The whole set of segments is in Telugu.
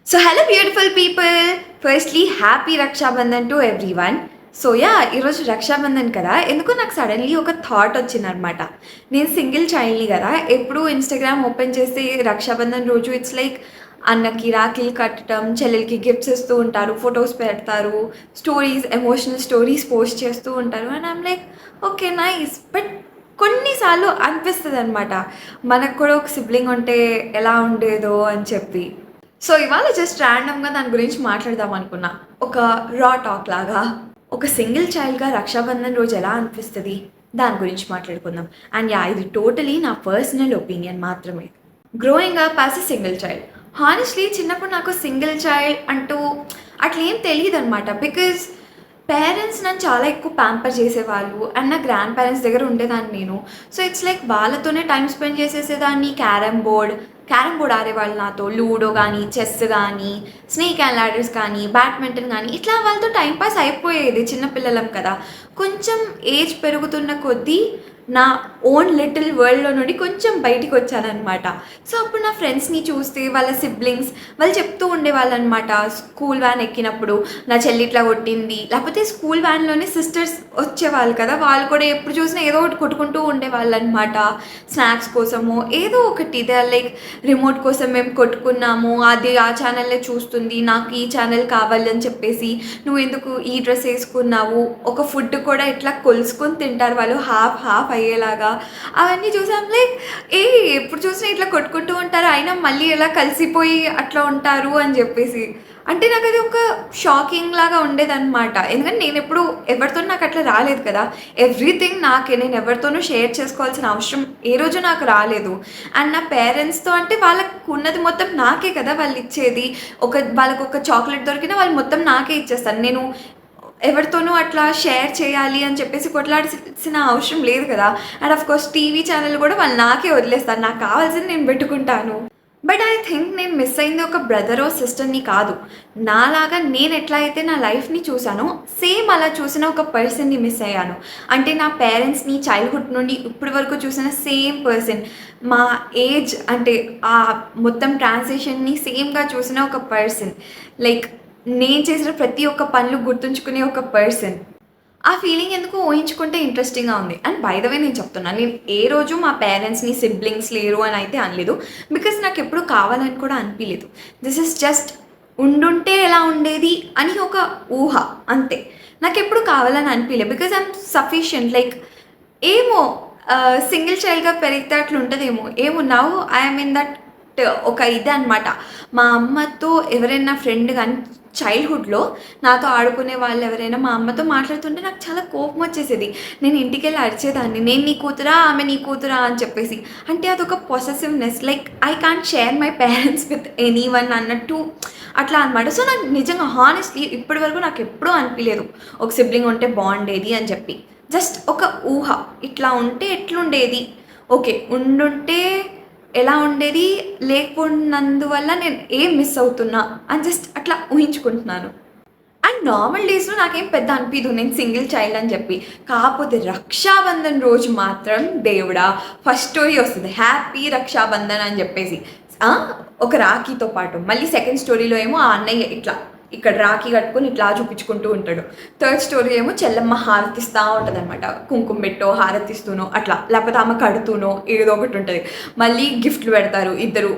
So, hello, beautiful people. Firstly, happy Raksha Bandhan to everyone. So yeah ఈరోజు రక్షాబంధన్ కదా, ఎందుకో నాకు సడన్లీ ఒక థాట్ వచ్చిందనమాట. నేను సింగిల్ చైల్డ్ని కదా, ఎప్పుడు ఇన్స్టాగ్రామ్ ఓపెన్ చేస్తే రక్షాబంధన్ రోజు ఇట్స్ లైక్ అన్నకి రాఖీలు కట్టడం, చెల్లెలకి గిఫ్ట్స్ ఇస్తూ ఉంటారు, ఫొటోస్ పెడతారు, స్టోరీస్, ఎమోషనల్ స్టోరీస్ పోస్ట్ చేస్తూ ఉంటారు. And I'm like okay nice, but కొన్నిసార్లు అనిపిస్తుంది అనమాట, మనకు కూడా ఒక సిబ్లింగ్ ఉంటే ఎలా ఉండేదో అని చెప్పి. సో ఇవాళ జస్ట్ ర్యాండమ్గా దాని గురించి మాట్లాడదాం అనుకున్నా, ఒక రా టాక్ లాగా. ఒక సింగిల్ చైల్డ్గా రక్షాబంధన్ రోజు ఎలా అనిపిస్తుంది దాని గురించి మాట్లాడుకుందాం. అండ్ యా, ఇది టోటలీ నా పర్సనల్ ఒపీనియన్ మాత్రమే. Growing up as a single child, honestly చిన్నప్పుడు నాకు సింగిల్ చైల్డ్ అంటూ అట్లా ఏం తెలియదు అనమాట. బికాజ్ పేరెంట్స్ నన్ను చాలా ఎక్కువ ప్యాంపర్ చేసేవాళ్ళు అండ్ నా గ్రాండ్ పేరెంట్స్ దగ్గర ఉండేదాన్ని నేను. సో ఇట్స్ లైక్ వాళ్ళతోనే టైం స్పెండ్ చేసేసేదాన్ని. క్యారమ్ బోర్డ్ ఆడేవాళ్ళు నాతో, లూడో కానీ, చెస్ కానీ, స్నేక్ అండ్ ల్యాడర్స్ కానీ, బ్యాడ్మింటన్ కానీ, ఇట్లా వాళ్ళతో టైంపాస్ అయిపోయేది. చిన్నపిల్లలం కదా. కొంచెం ఏజ్ పెరుగుతున్న కొద్దీ నా ఓన్ లిటిల్ వరల్డ్లో నుండి కొంచెం బయటికి వచ్చానమాట. సో అప్పుడు నా ఫ్రెండ్స్ని చూస్తే వాళ్ళ సిబ్లింగ్స్ వాళ్ళు చెప్తూ ఉండేవాళ్ళు అనమాట. స్కూల్ వ్యాన్ ఎక్కినప్పుడు నా చెల్లి ఇట్లా కొట్టింది, లేకపోతే స్కూల్ వ్యాన్లోనే సిస్టర్స్ వచ్చేవాళ్ళు కదా, వాళ్ళు కూడా ఎప్పుడు చూసినా ఏదో ఒకటి కొట్టుకుంటూ ఉండేవాళ్ళు అనమాట. స్నాక్స్ కోసము ఏదో ఒకటి, ఇదే లైక్ రిమోట్ కోసం మేము కొట్టుకున్నాము, అది ఆ ఛానల్లే చూస్తుంది, నాకు ఈ ఛానల్ కావాలి అని చెప్పేసి, నువ్వు ఎందుకు ఈ డ్రెస్ వేసుకున్నావు, ఒక ఫుడ్ కూడా ఇట్లా కొలుసుకొని తింటారు వాళ్ళు, హాఫ్ హాఫ్ అయ్యేలాగా. అవన్నీ చూసాం లైక్ ఎప్పుడు చూసినా ఇట్లా కొట్టుకుంటూ ఉంటారు, అయినా మళ్ళీ ఎలా కలిసిపోయి అట్లా ఉంటారు అని చెప్పేసి. అంటే నాకు అది ఒక షాకింగ్ లాగా ఉండేదన్నమాట. ఎందుకంటే నేను ఎప్పుడు ఎవరితో నాకు అట్లా రాలేదు కదా. ఎవ్రీథింగ్ నేను ఎవరితోనూ షేర్ చేసుకోవాల్సిన అవసరం ఏ రోజు నాకు రాలేదు. అండ్ నా పేరెంట్స్తో అంటే వాళ్ళకు ఉన్నది మొత్తం నాకే కదా వాళ్ళు ఇచ్చేది. వాళ్ళకు ఒక చాక్లెట్ దొరికినా వాళ్ళు మొత్తం నాకే ఇచ్చేస్తాను. నేను ఎవరితోనూ అట్లా షేర్ చేయాలి అని చెప్పేసి కొట్లాడాల్సిన అవసరం లేదు కదా. And of course TV channel కూడా వాళ్ళు నాకే వదిలేస్తాను, నాకు కావాల్సింది నేను పెట్టుకుంటాను. బట్ ఐ థింక్ నేను మిస్ అయింది ఒక బ్రదరో సిస్టర్ని కాదు. నాలాగా నేను ఎట్లా అయితే నా లైఫ్ని చూసానో సేమ్ అలా చూసిన ఒక పర్సన్ని మిస్ అయ్యాను. అంటే నా పేరెంట్స్ని చైల్డ్హుడ్ నుండి ఇప్పటి వరకు చూసిన సేమ్ పర్సన్, మా ఏజ్ అంటే ఆ మొత్తం ట్రాన్సిషన్ని సేమ్గా చూసిన ఒక పర్సన్, లైక్ నేను చేసిన ప్రతి ఒక్క పనులు గుర్తుంచుకునే ఒక పర్సన్. ఆ ఫీలింగ్ ఎందుకు ఊహించుకుంటే ఇంట్రెస్టింగ్గా ఉంది. అండ్ బై ద వే నేను చెప్తున్నాను, నేను ఏ రోజు మా పేరెంట్స్ని సిబ్లింగ్స్ లేరు అని అయితే అనలేదు. బికాస్ నాకు ఎప్పుడు కావాలని కూడా అనిపించలేదు. దిస్ ఇస్ జస్ట్ ఉండుంటే ఎలా ఉండేది అని ఒక ఊహ అంతే. నాకు ఎప్పుడు కావాలని అనిపించలేదు. Because I'm sufficient. లైక్ ఏమో సింగిల్ చైల్డ్గా పెరిగితే అట్లా ఉంటుందేమో, ఏమో నవ్ ఐఎమ్ ఇన్ దట్ ఒక ఇది అనమాట. మా అమ్మతో ఎవరైనా ఫ్రెండ్ కానీ చైల్డ్హుడ్లో నాతో ఆడుకునే వాళ్ళు ఎవరైనా మా అమ్మతో మాట్లాడుతుంటే నాకు చాలా కోపం వచ్చేసేది. నేను ఇంటికి వెళ్ళి అరిచేదాన్ని, నేను నీ కూతురా, ఆమె నీ కూతురా అని చెప్పేసి. అంటే అదొక possessiveness, like I can't share my parents with any one అన్నట్టు అట్లా అనమాట. సో నాకు నిజంగా హానెస్ట్లీ ఇప్పటి వరకు నాకు ఎప్పుడూ అనిపించలేదు ఒక సిబ్లింగ్ ఉంటే బాగుండేది అని చెప్పి. జస్ట్ ఒక ఊహ, ఇట్లా ఉంటే ఎట్లుండేది, ఓకే ఉండుంటే ఎలా ఉండేది, లేకున్నందువల్ల నేను ఏం మిస్ అవుతున్నా అని జస్ట్ అట్లా ఊహించుకుంటున్నాను. అండ్ నార్మల్ డేస్లో నాకేం పెద్ద అనిపించదు నేను సింగిల్ చైల్డ్ అని చెప్పి. కాకపోతే రక్షాబంధన్ రోజు మాత్రం దేవుడా ఫస్ట్ స్టోరీ వస్తుంది, హ్యాపీ రక్షాబంధన్ అని చెప్పేసి. ఒక రాఖీతో పాటు మళ్ళీ సెకండ్ స్టోరీలో ఏమో ఆ అన్నయ్య ఇట్లా ఇక్కడ రాఖీ కట్టుకొని ఇట్లా చూపించుకుంటూ ఉంటాడు. థర్డ్ స్టోరీ ఏమో చెల్లమ్మ హారతిస్తూ ఉంటుంది అనమాట, కుంకుమ పెట్టో హారతిస్తూనో అట్లా, లేకపోతే ఆమె కడుతూనో ఏదో ఒకటి ఉంటుంది. మళ్ళీ గిఫ్ట్లు పెడతారు ఇద్దరు,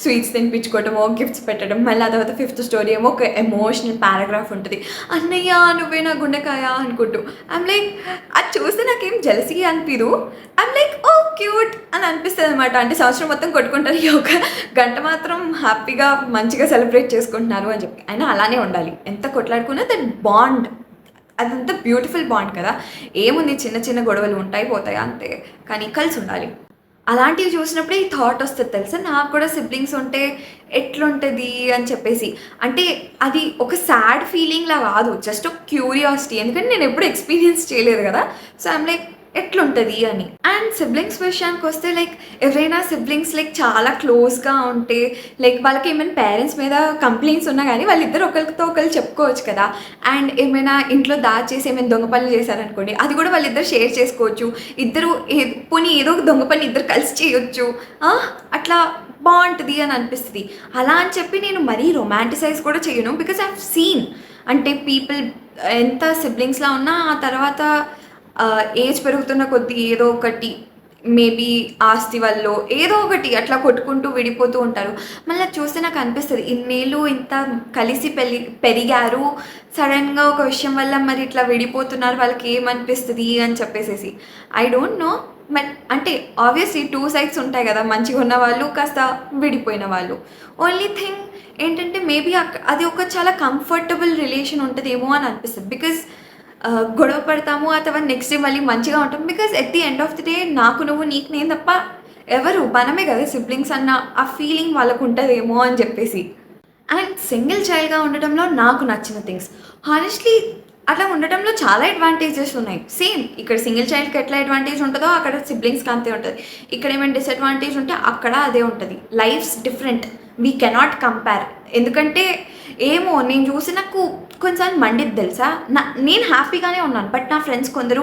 స్వీట్స్ తినిపించుకోవటమో గిఫ్ట్స్ పెట్టడం. మళ్ళీ ఆ తర్వాత ఫిఫ్త్ స్టోరీ ఏమో ఒక ఎమోషనల్ పారాగ్రాఫ్ ఉంటుంది, అన్నయ్య నువ్వే నా గుండెకాయ అనుకుంటూ. ఐమ్ లైక్ అది చూస్తే నాకేం జెలసీ అనిపించదు, ఐమ్ లైక్ ఓ క్యూట్ అని అనిపిస్తుంది అనమాట. అంటే సంవత్సరం మొత్తం కొట్టుకుంటారు, ఈ ఒక గంట మాత్రం హ్యాపీగా మంచిగా సెలబ్రేట్ చేసుకుంటున్నారు అని చెప్పి. అయినా అలానే ఉండాలి, ఎంత కొట్లాడుకున్నా దట్ బాండ్ అదంతా బ్యూటిఫుల్ బాండ్ కదా. ఏముంది, చిన్న చిన్న గొడవలు ఉంటాయి పోతాయి అంతే, కానీ కలిసి ఉండాలి. అలాంటివి చూసినప్పుడే ఈ థాట్ వస్తుంది తెలుసా, నాకు కూడా సిబ్లింగ్స్ ఉంటే ఎట్లుంటుంది అని చెప్పేసి. అంటే అది ఒక సాడ్ ఫీలింగ్లా కాదు, జస్ట్ ఒక క్యూరియాసిటీ. ఎందుకంటే నేను ఎప్పుడు ఎక్స్పీరియన్స్ చేయలేదు కదా. సో ఐమ్ లైక్ ఎట్లుంటుంది అని. అండ్ సిబ్లింగ్స్ విషయానికి వస్తే లైక్ ఎవరైనా సిబ్లింగ్స్ లైక్ చాలా క్లోజ్గా ఉంటే, లైక్ వాళ్ళకి ఏమైనా పేరెంట్స్ మీద కంప్లైంట్స్ ఉన్నా కానీ వాళ్ళిద్దరు ఒకరితో ఒకరు చెప్పుకోవచ్చు కదా. అండ్ ఏమైనా ఇంట్లో దాచేసి ఏమైనా దొంగ పనులు చేశారనుకోండి, అది కూడా వాళ్ళిద్దరు షేర్ చేసుకోవచ్చు. ఇద్దరు పోనీ ఏదో ఒక దొంగ పని ఇద్దరు కలిసి చేయొచ్చు. అట్లా బాగుంటుంది అని అనిపిస్తుంది. అలా అని చెప్పి నేను మరీ రొమాంటిసైజ్ కూడా చేయను, బికాజ్ ఐ హావ్ సీన్ అంటే పీపుల్ ఎంత సిబ్లింగ్స్లా ఉన్నా ఆ తర్వాత ఏజ్ పెరుగుతున్న కొద్దీ ఏదో ఒకటి మేబీ ఆస్తి వల్లో ఏదో ఒకటి అట్లా కొట్టుకుంటూ విడిపోతూ ఉంటారు. మళ్ళీ చూస్తే నాకు అనిపిస్తుంది ఇన్నేళ్ళు ఇంత కలిసి పెరిగారు, సడన్గా ఒక విషయం వల్ల మరి ఇట్లా విడిపోతున్నారు, వాళ్ళకి ఏమనిపిస్తుంది అని చెప్పేసేసి. ఐ డోంట్ నో, బట్ అంటే ఆబ్వియస్లీ 2 సైడ్స్ ఉంటాయి కదా, మంచిగా ఉన్న వాళ్ళు కాస్త విడిపోయిన వాళ్ళు. ఓన్లీ థింగ్ ఏంటంటే మేబీ అది ఒక చాలా కంఫర్టబుల్ రిలేషన్ ఉంటుందేమో అని అనిపిస్తుంది. బికాజ్ గొడవ పడతాము ఆ తర్వాత నెక్స్ట్ డే మళ్ళీ మంచిగా ఉంటాం. Because at the end of the day నాకు నువ్వు నీకు నేను తప్ప ఎవరు మనమే కదా సిబ్లింగ్స్ అన్న ఆ ఫీలింగ్ వాళ్ళకు ఉంటుందేమో అని చెప్పేసి. అండ్ సింగిల్ చైల్డ్గా ఉండటంలో నాకు నచ్చిన థింగ్స్ హానెస్ట్లీ అట్లా ఉండటంలో చాలా అడ్వాంటేజెస్ ఉన్నాయి. సేమ్ ఇక్కడ సింగిల్ చైల్డ్కి ఎట్లా అడ్వాంటేజ్ ఉంటుందో అక్కడ సిబ్లింగ్స్కి అంతే ఉంటుంది. ఇక్కడ ఏమైనా డిసడ్వాంటేజ్ ఉంటే అక్కడ అదే ఉంటుంది. Life's different, we cannot compare. ఎందుకంటే ఏమో నేను చూసి నాకు కొన్నిసార్లు మండిద్ది తెలుసా. నేను హ్యాపీగానే ఉన్నాను, బట్ నా ఫ్రెండ్స్ కొందరు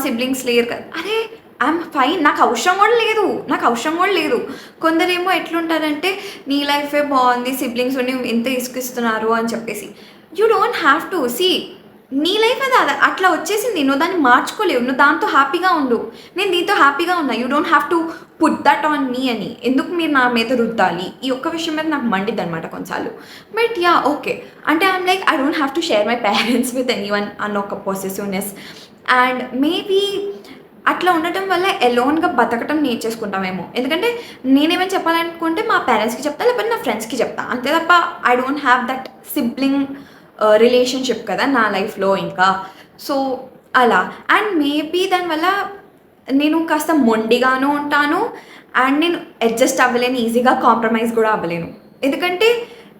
సిబ్లింగ్స్ లేరు కదా, అరే ఐఎమ్ ఫైన్, నాకు అవసరం కూడా లేదు. కొందరేమో ఎట్లుంటారంటే నీ లైఫే బాగుంది, సిబ్లింగ్స్ ఉండి ఎంత ఇసుకిస్తున్నారు అని చెప్పేసి. You don't have to see నీ లైఫ్ అది అట్లా వచ్చేసింది, నువ్వు దాన్ని మార్చుకోలేవు, నువ్వు దాంతో హ్యాపీగా ఉండు. నేను దీంతో హ్యాపీగా ఉన్నా, you don't have to put that on me అని ఎందుకు మీరు నా మీద రుద్దాలి. ఈ ఒక్క విషయం మీద నాకు మండిద్ది అనమాట కొన్నిసార్లు. బట్ యా ఓకే అంటే I'm like I don't have to share my parents with anyone అన్న ఒక పొసెసివ్నెస్. అండ్ మేబీ అట్లా ఉండటం వల్ల ఎలోన్గా బతకటం నేర్చేసుకుంటామేమో. ఎందుకంటే నేనేమైనా చెప్పాలనుకుంటే మా పేరెంట్స్కి చెప్తా, లేకపోతే నా ఫ్రెండ్స్కి చెప్తా, అంతే తప్ప I don't have that sibling relationship కదా నా లైఫ్లో ఇంకా. సో అలా అండ్ మేబీ దానివల్ల నేను కాస్త మొండిగాను ఉంటాను అండ్ నేను అడ్జస్ట్ అవ్వలేను, ఈజీగా కాంప్రమైజ్ కూడా అవ్వలేను. ఎందుకంటే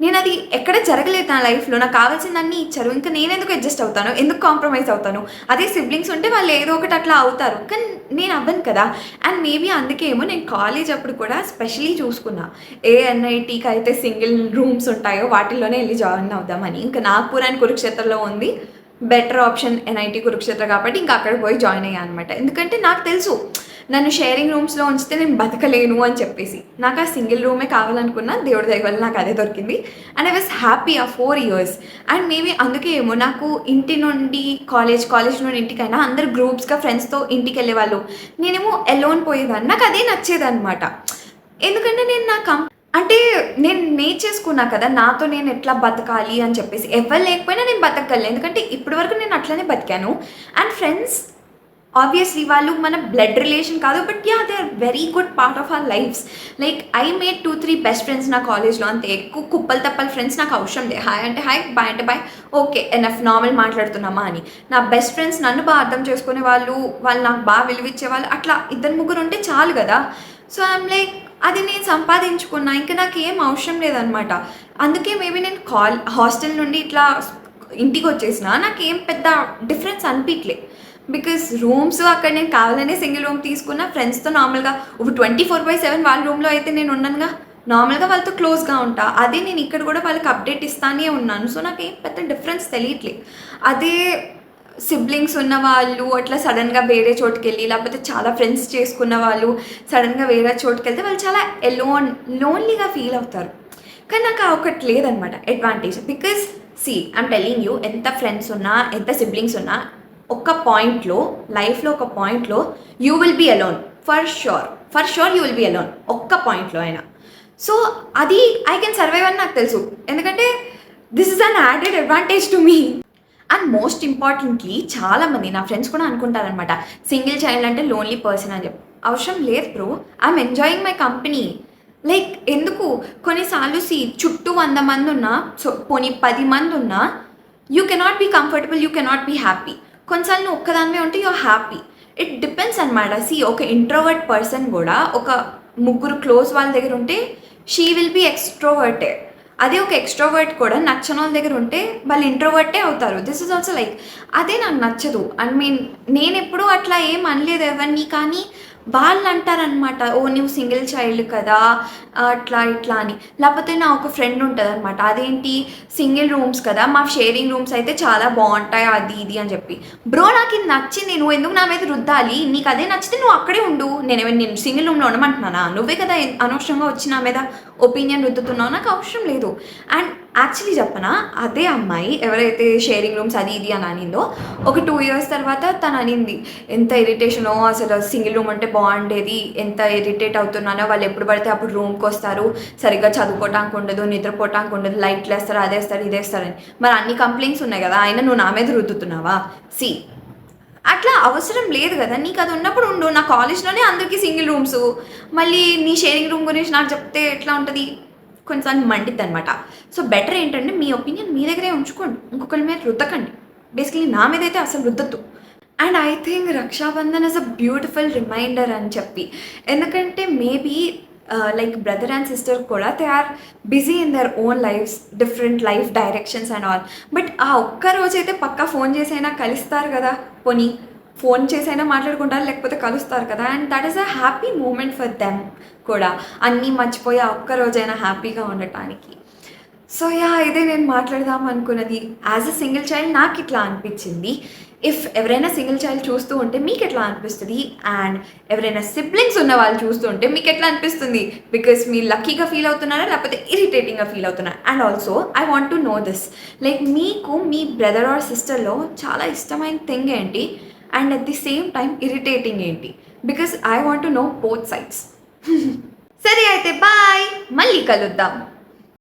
నేను అది ఎక్కడ జరగలేదు నా లైఫ్లో, నాకు కావాల్సిందన్నీ ఇచ్చారు, ఇంకా నేను ఎందుకు అడ్జస్ట్ అవుతాను, ఎందుకు కాంప్రమైజ్ అవుతాను. అదే సిబ్లింగ్స్ ఉంటే వాళ్ళు ఏదో ఒకటి అట్లా అవుతారు, కానీ నేను అవ్వను కదా. అండ్ మేబీ అందుకే ఏమో నేను కాలేజ్ అప్పుడు కూడా స్పెషలీ చూసుకున్నా ఏ ఎన్ఐటీకి అయితే సింగిల్ రూమ్స్ ఉంటాయో వాటిల్లోనే వెళ్ళి జాయిన్ అవుదామని. ఇంకా నాగ్పూర్ అండ్ కురుక్షేత్రలో ఉంది, బెటర్ ఆప్షన్ ఎన్ఐటీ కురుక్షేత్ర కాబట్టి ఇంకా అక్కడ పోయి జాయిన్ అయ్యాను అనమాట. ఎందుకంటే నాకు తెలుసు నన్ను షేరింగ్ రూమ్స్లో ఉంచితే నేను బతకలేను అని చెప్పేసి. నాకు ఆ సింగిల్ రూమే కావాలనుకున్నా, దేవుడి దయ వల్ల నాకు అదే దొరికింది అండ్ ఐ వాజ్ హ్యాపీ ఆ 4 years. అండ్ మేబీ అందుకే ఏమో నాకు ఇంటి నుండి కాలేజ్ నుండి ఇంటికైనా అందరు గ్రూప్స్గా ఫ్రెండ్స్తో ఇంటికి వెళ్ళేవాళ్ళు, నేనేమో ఎలోన్ పోయేదాన్ని. నాకు అదే నచ్చేదన్నమాట. ఎందుకంటే నేను అంటే నేను నేర్చేసుకున్నా కదా నాతో నేను ఎట్లా బతకాలి అని చెప్పేసి. ఎవరు లేకపోయినా నేను బతకగలను, ఎందుకంటే ఇప్పటి వరకు నేను అట్లనే బతికాను. అండ్ ఫ్రెండ్స్ ఆబ్వియస్లీ వాళ్ళు మన బ్లడ్ రిలేషన్ కాదు, but ya they are very good part of our lives. Like I made 2-3 best friends నా కాలేజ్లో, అంతే. ఎక్కువ కుప్పలు తప్పల ఫ్రెండ్స్ నాకు అవసరం లేదు. హాయ్ అంటే హాయ్, బాయ్ అంటే బాయ్, ఓకే ఎనఫ్, నార్మల్ మాట్లాడుతున్నామా అని. నా బెస్ట్ ఫ్రెండ్స్ నన్ను బాగా అర్థం చేసుకునే వాళ్ళు నాకు బాగా విలువిచ్చే వాళ్ళు, అట్లా 2-3 ఉంటే చాలు కదా. సో ఐఎమ్ లైక్ అది నేను సంపాదించుకున్నా, ఇంకా నాకు ఏం అవసరం లేదనమాట. అందుకే మేబీ నేను హాస్టల్ నుండి ఇట్లా ఇంటికి వచ్చేసిన నాకేం పెద్ద డిఫరెన్స్ అనిపించలే. బికాస్ రూమ్స్ అక్కడ నేను కావాలనే సింగిల్ రూమ్ తీసుకున్న, ఫ్రెండ్స్తో నార్మల్గా ఒక 24/7 వాళ్ళ రూమ్లో అయితే నేను ఉన్నానుగా, నార్మల్గా వాళ్ళతో క్లోజ్గా ఉంటా. అదే నేను ఇక్కడ కూడా వాళ్ళకి అప్డేట్ ఇస్తానే ఉన్నాను. సో నాకేం పెద్ద డిఫరెన్స్ తెలియట్లే. అదే సిబ్లింగ్స్ ఉన్న వాళ్ళు అట్లా సడన్గా వేరే చోటుకి వెళ్ళి, లేకపోతే చాలా ఫ్రెండ్స్ చేసుకున్న వాళ్ళు సడన్గా వేరే చోటుకి వెళ్తే వాళ్ళు చాలా లోన్లీగా ఫీల్ అవుతారు. కానీ నాకు ఒకటి లేదనమాట advantage. Because I'm telling you, ఎంత ఫ్రెండ్స్ ఉన్నా ఎంత సిబ్లింగ్స్ ఉన్నా ఒక పాయింట్లో లైఫ్లో ఒక పాయింట్లో you will be alone for sure you will be alone ఒక్క పాయింట్లో అయినా. సో అది ఐ కెన్ సర్వైవ్ అని నాకు తెలుసు, ఎందుకంటే this is an added advantage to me. And most importantly చాలామంది నా ఫ్రెండ్స్ కూడా అనుకుంటారనమాట సింగిల్ చైల్డ్ అంటే లోన్లీ పర్సన్ అని చెప్పి. అవసరం లేదు bro, I'm enjoying my company. Like ఎందుకు కొన్నిసార్లు చుట్టూ 100 మంది ఉన్నా, పోనీ 10 మంది ఉన్నా, you cannot be comfortable, you cannot be happy. కొన్నిసార్లు నువ్వు ఒక్కదానివే ఉంటే యూఆర్ హ్యాపీ. ఇట్ డిపెండ్స్ అనమాట. ఒక ఇంట్రోవర్ట్ పర్సన్ కూడా ఒక 3 క్లోజ్ వాళ్ళ దగ్గర ఉంటే షీ విల్ బీ ఎక్స్ట్రోవర్టెడ్. అదే ఒక ఎక్స్ట్రోవర్ట్ కూడా నచ్చని వాళ్ళ దగ్గర ఉంటే వాళ్ళు ఇంట్రోవర్టే అవుతారు. దిస్ ఇస్ ఆల్సో లైక్ అదే నాకు నచ్చదు. నేను ఎప్పుడూ అట్లా ఏం అనలేదు ఎవరిని, కానీ వాళ్ళు అంటారనమాట, ఓ నువ్వు సింగిల్ చైల్డ్ కదా అట్లా ఇట్లా అని. లేకపోతే నా ఒక ఫ్రెండ్ ఉంటదనమాట, అదేంటి సింగిల్ రూమ్స్ కదా, మా షేరింగ్ రూమ్స్ అయితే చాలా బాగుంటాయి అది ఇది అని చెప్పి. బ్రో నాకు ఇది నచ్చింది, నువ్వు ఎందుకు నా మీద రుద్దాలి? నీకు అదే నచ్చితే నువ్వు అక్కడే ఉండు. నేను సింగిల్ రూమ్లో ఉండమంటున్నానా? నువ్వే కదా అనవసరంగా వచ్చి నా మీద ఒపీనియన్ రుద్దుతున్నావు, నాకు అవసరం లేదు. అండ్ యాక్చువల్లీ చెప్పనా, అదే అమ్మాయి ఎవరైతే షేరింగ్ రూమ్స్ అది ఇది అని అనిందో, ఒక 2 years తర్వాత తను అనింది, ఎంత ఇరిటేషనో అసలు సింగిల్ రూమ్ అంటే బాగుండేది, ఎంత ఇరిటేట్ అవుతున్నానో, వాళ్ళు ఎప్పుడు పడితే అప్పుడు రూమ్కి వస్తారు, సరిగ్గా చదువుకోవటానికి ఉండదు, నిద్రపోవటానికి ఉండదు, లైట్లు వేస్తారు, అదేస్తారు ఇదేస్తారని. మరి అన్ని కంప్లైంట్స్ ఉన్నాయి కదా, అయినా నువ్వు నా మీద రుద్దుతున్నావా? సి అట్లా అవసరం లేదు కదా, నీకు అది ఉన్నప్పుడు ఉండు. నా కాలేజ్లోనే అందరికీ సింగిల్ రూమ్స్, మళ్ళీ నీ షేరింగ్ రూమ్ గురించి నాకు చెప్తే ఎట్లా ఉంటుంది? కొంచెం మండిద్ది అనమాట. సో బెటర్ ఏంటంటే మీ ఒపీనియన్ మీ దగ్గరే ఉంచుకోండి, ఇంకొకరి మీద రుద్దకండి. బేసికలీ నా మీద అయితే అసలు రుద్దద్దు. And I think Raksha Bandhan is a beautiful reminder అని చెప్పి, ఎందుకంటే maybe like brother and sister కూడా they are busy in their own lives, different life directions and all. But ఆ ఒక్క రోజైతే పక్కా ఫోన్ చేసైనా కలుస్తారు కదా, పోనీ ఫోన్ చేసైనా మాట్లాడుకుంటారు, లేకపోతే కలుస్తారు కదా. And that is a happy moment for them కూడా, అన్నీ మర్చిపోయి ఆ ఒక్క రోజైనా హ్యాపీగా ఉండటానికి. సో యా, ఇదే నేను మాట్లాడదాం అనుకున్నది. యాజ్ అ సింగిల్ చైల్డ్ నాకు ఇట్లా అనిపించింది. ఇఫ్ ఎవరైనా సింగిల్ చైల్డ్ చూస్తూ ఉంటే మీకు ఎట్లా అనిపిస్తుంది? అండ్ ఎవరైనా సిబ్లింగ్స్ ఉన్న వాళ్ళు చూస్తూ ఉంటే మీకు ఎట్లా అనిపిస్తుంది? బికాస్ మీరు లక్కీగా ఫీల్ అవుతున్నారా, లేకపోతే ఇరిటేటింగ్గా ఫీల్ అవుతున్నారా? And also I want to know this, like మీకు మీ బ్రదర్ ఆర్ సిస్టర్లో చాలా ఇష్టమైన థింగ్ ఏంటి, and at the same time irritating ఏంటి? Because I want to know both sides. సరే అయితే బాయ్, మళ్ళీ కలుద్దాం.